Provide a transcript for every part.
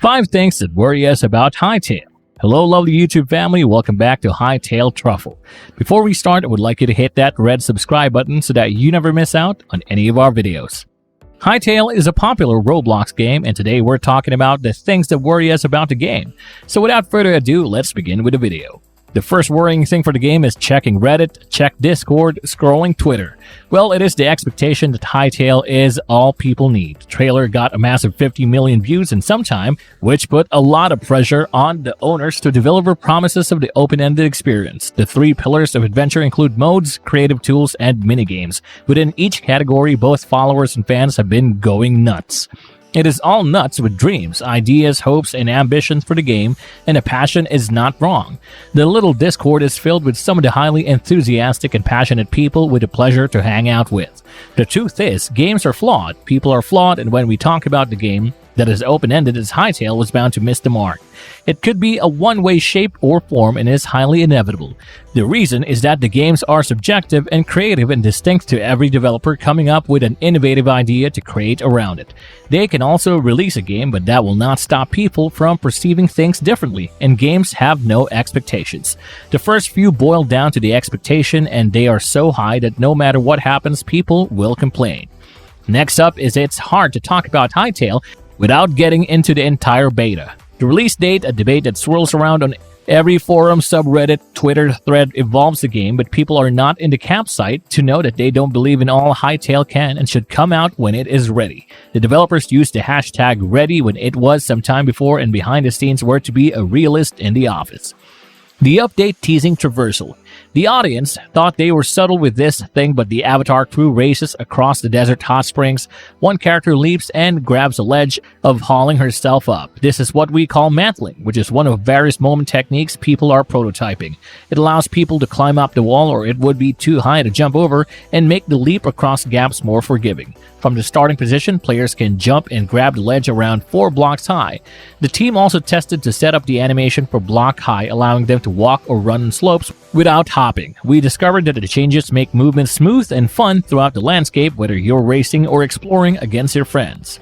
5 things that worry us about Hytale. Hello lovely YouTube family, welcome back to Hytale Truffle. Before we start, I would like you to hit that red subscribe button so that you never miss out on any of our videos. Hytale is a popular Roblox game, and today we're talking about the things that worry us about the game. So without further ado, let's begin with the video. The first worrying thing for the game is checking Reddit, check Discord, scrolling Twitter. Well, it is the expectation that Hytale is all people need. The trailer got a massive 50 million views in some time, which put a lot of pressure on the owners to deliver promises of the open-ended experience. The 3 pillars of adventure include modes, creative tools, and minigames. Within each category, both followers and fans have been going nuts. It is all nuts with dreams, ideas, hopes, and ambitions for the game, and the passion is not wrong. The little Discord is filled with some of the highly enthusiastic and passionate people with a pleasure to hang out with. The truth is, games are flawed, people are flawed, and when we talk about the game that is open-ended, as Hytale was bound to miss the mark. It could be a one-way shape or form and is highly inevitable. The reason is that the games are subjective and creative and distinct to every developer coming up with an innovative idea to create around it. They can also release a game, but that will not stop people from perceiving things differently, and games have no expectations. The first few boil down to the expectation, and they are so high that no matter what happens, people will complain. Next up is it's hard to talk about Hytale without getting into the entire beta. The release date, a debate that swirls around on every forum, subreddit, Twitter thread, involves the game, but people are not in the campsite to know that they don't believe in all Hytale can and should come out when it is ready. The developers used the hashtag ready when it was some time before, and behind the scenes were to be a realist in the office. The update teasing traversal. The audience thought they were subtle with this thing, but the Avatar crew races across the desert hot springs. One character leaps and grabs a ledge of hauling herself up. This is what we call mantling, which is one of various moment techniques people are prototyping. It allows people to climb up the wall, or it would be too high to jump over, and make the leap across gaps more forgiving. From the starting position, players can jump and grab the ledge around 4 blocks high. The team also tested to set up the animation for block high, allowing them to walk or run on slopes without hopping. We discovered that the changes make movement smooth and fun throughout the landscape, whether you're racing or exploring against your friends.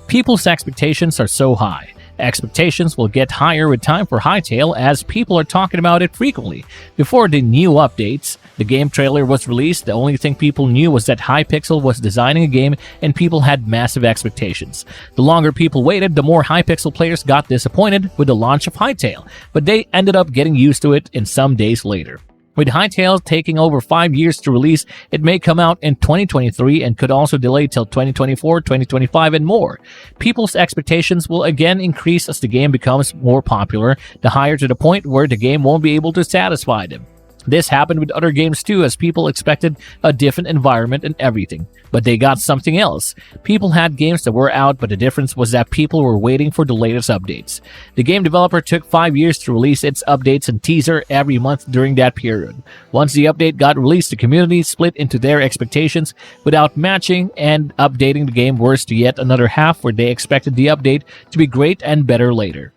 People's expectations are so high. Expectations will get higher with time for Hytale, as people are talking about it frequently. Before the new updates, the game trailer was released, the only thing people knew was that Hypixel was designing a game, and people had massive expectations. The longer people waited, the more Hypixel players got disappointed with the launch of Hytale, but they ended up getting used to it in some days later. With Hytale taking over 5 years to release, it may come out in 2023 and could also delay till 2024, 2025, and more. People's expectations will again increase as the game becomes more popular, the higher to the point where the game won't be able to satisfy them. This happened with other games too, as people expected a different environment and everything, but they got something else. People had games that were out, but the difference was that people were waiting for the latest updates. The game developer took 5 years to release its updates and teaser every month during that period. Once the update got released, the community split into their expectations without matching and updating the game worse to yet another half where they expected the update to be great and better later.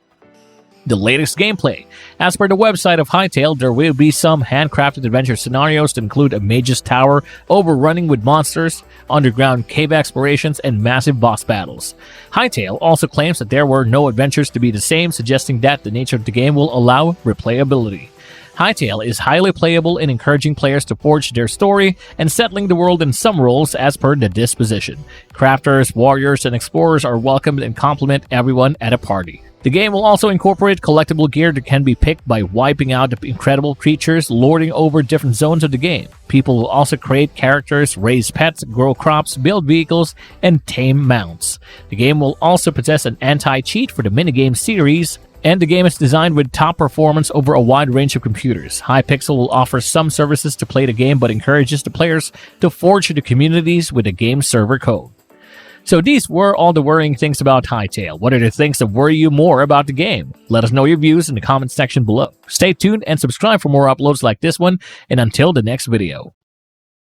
The latest gameplay. As per the website of Hytale, there will be some handcrafted adventure scenarios that include a mage's tower, overrunning with monsters, underground cave explorations, and massive boss battles. Hytale also claims that there were no adventures to be the same, suggesting that the nature of the game will allow replayability. Hytale is highly playable in encouraging players to forge their story and settling the world in some roles as per the disposition. Crafters, warriors, and explorers are welcomed and complement everyone at a party. The game will also incorporate collectible gear that can be picked by wiping out the incredible creatures lording over different zones of the game. People will also create characters, raise pets, grow crops, build vehicles, and tame mounts. The game will also possess an anti-cheat for the minigame series, and the game is designed with top performance over a wide range of computers. Hypixel will offer some services to play the game, but encourages the players to forge the communities with the game server code. So these were all the worrying things about Hytale. What are the things that worry you more about the game? Let us know your views in the comment section below. Stay tuned and subscribe for more uploads like this one, and until the next video.